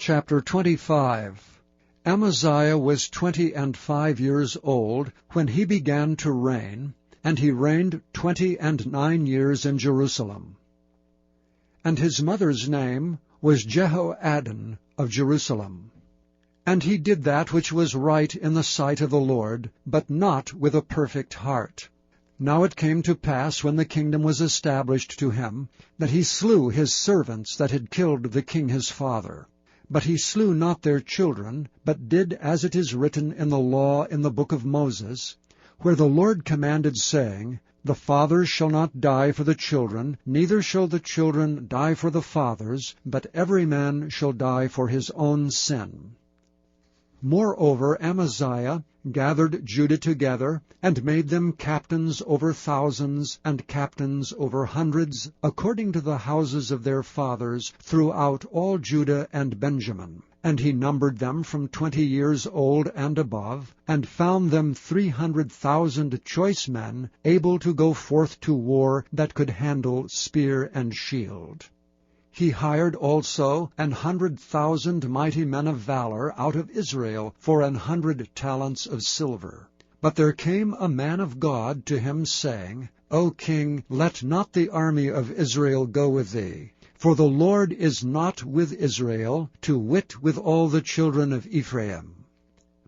Chapter 25. Amaziah was 25 years old when he began to reign, and he reigned 29 years in Jerusalem. And his mother's name was Jehoaddan of Jerusalem. And he did that which was right in the sight of the Lord, but not with a perfect heart. Now it came to pass, when the kingdom was established to him, that he slew his servants that had killed the king his father. But he slew not their children, but did as it is written in the law in the book of Moses, where the Lord commanded, saying, The fathers shall not die for the children, neither shall the children die for the fathers, but every man shall die for his own sin. Moreover, Amaziah gathered Judah together, and made them captains over thousands, and captains over hundreds, according to the houses of their fathers, throughout all Judah and Benjamin. And he numbered them from 20 years old and above, and found them 300,000 choice men, able to go forth to war, that could handle spear and shield. He hired also 100,000 mighty men of valor out of Israel for 100 talents of silver. But there came a man of God to him, saying, O king, let not the army of Israel go with thee. For the Lord is not with Israel, to wit with all the children of Ephraim.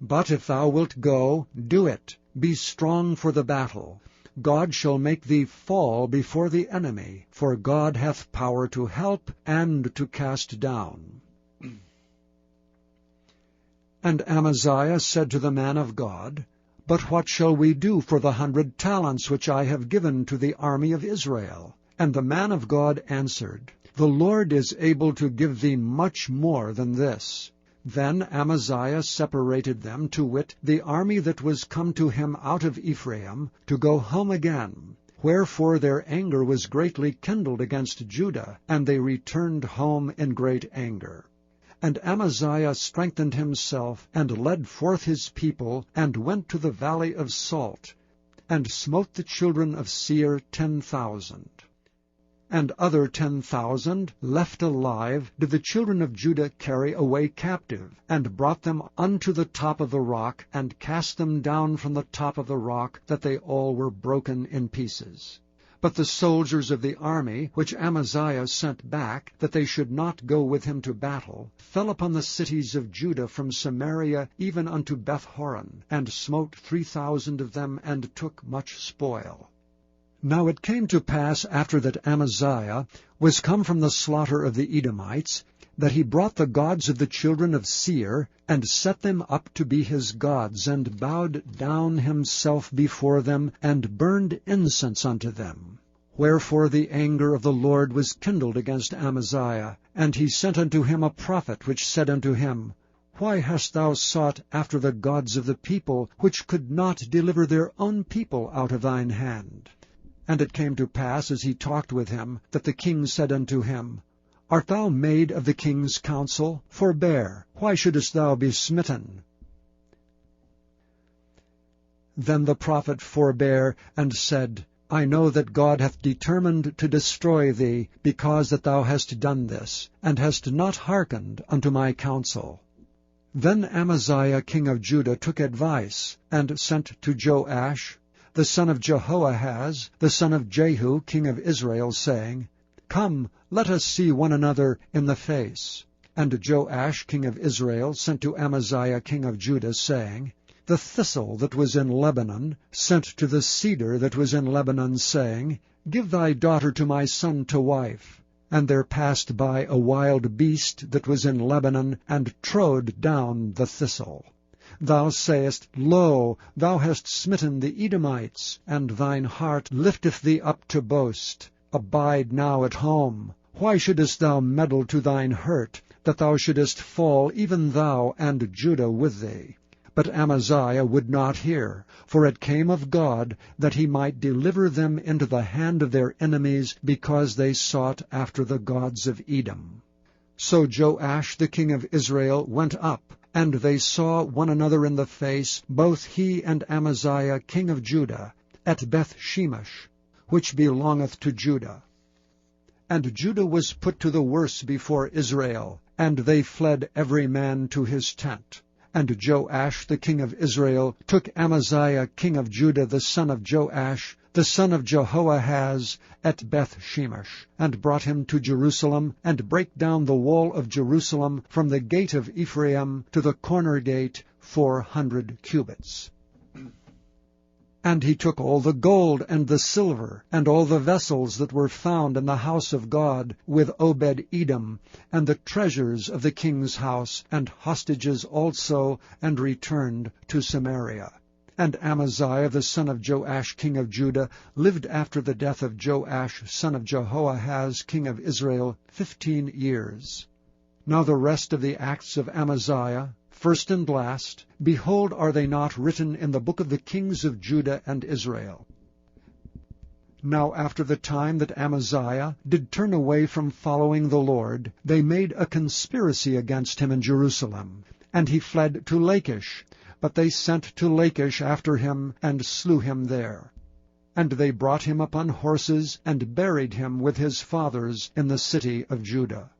But if thou wilt go, do it, be strong for the battle. God shall make thee fall before the enemy, for God hath power to help and to cast down. And Amaziah said to the man of God, But what shall we do for the 100 talents which I have given to the army of Israel? And the man of God answered, The Lord is able to give thee much more than this. Then Amaziah separated them, to wit, the army that was come to him out of Ephraim, to go home again. Wherefore their anger was greatly kindled against Judah, and they returned home in great anger. And Amaziah strengthened himself, and led forth his people, and went to the valley of Salt, and smote the children of Seir 10,000. And other 10,000 left alive did the children of Judah carry away captive, and brought them unto the top of the rock, and cast them down from the top of the rock, that they all were broken in pieces. But the soldiers of the army, which Amaziah sent back, that they should not go with him to battle, fell upon the cities of Judah from Samaria even unto Beth-horon, and smote 3,000 of them, and took much spoil. Now it came to pass, after that Amaziah was come from the slaughter of the Edomites, that he brought the gods of the children of Seir, and set them up to be his gods, and bowed down himself before them, and burned incense unto them. Wherefore the anger of the Lord was kindled against Amaziah, and he sent unto him a prophet, which said unto him, Why hast thou sought after the gods of the people, which could not deliver their own people out of thine hand? And it came to pass, as he talked with him, that the king said unto him, Art thou made of the king's counsel? Forbear, why shouldest thou be smitten? Then the prophet forbare, and said, I know that God hath determined to destroy thee, because that thou hast done this, and hast not hearkened unto my counsel. Then Amaziah king of Judah took advice, and sent to Joash, the son of Jehoahaz, the son of Jehu, king of Israel, saying, Come, let us see one another in the face. And Joash, king of Israel, sent to Amaziah, king of Judah, saying, The thistle that was in Lebanon sent to the cedar that was in Lebanon, saying, Give thy daughter to my son to wife. And there passed by a wild beast that was in Lebanon, and trode down the thistle. Thou sayest, Lo, thou hast smitten the Edomites, and thine heart lifteth thee up to boast. Abide now at home. Why shouldest thou meddle to thine hurt, that thou shouldest fall, even thou and Judah with thee? But Amaziah would not hear, for it came of God, that he might deliver them into the hand of their enemies, because they sought after the gods of Edom. So Joash the king of Israel went up, and they saw one another in the face, both he and Amaziah king of Judah, at Beth-shemesh, which belongeth to Judah. And Judah was put to the worse before Israel, and they fled every man to his tent. And Joash the king of Israel took Amaziah king of Judah the son of Joash, the son of Jehoahaz, at Beth-shemesh, and brought him to Jerusalem, and brake down the wall of Jerusalem from the gate of Ephraim to the corner gate 400 cubits. And he took all the gold and the silver, and all the vessels that were found in the house of God, with Obed-Edom, and the treasures of the king's house, and hostages also, and returned to Samaria. And Amaziah the son of Joash king of Judah lived after the death of Joash son of Jehoahaz king of Israel 15 years. Now the rest of the acts of Amaziah, first and last, behold, are they not written in the book of the kings of Judah and Israel? Now after the time that Amaziah did turn away from following the Lord, they made a conspiracy against him in Jerusalem, and he fled to Lachish. But they sent to Lachish after him, and slew him there. And they brought him upon horses, and buried him with his fathers in the city of Judah.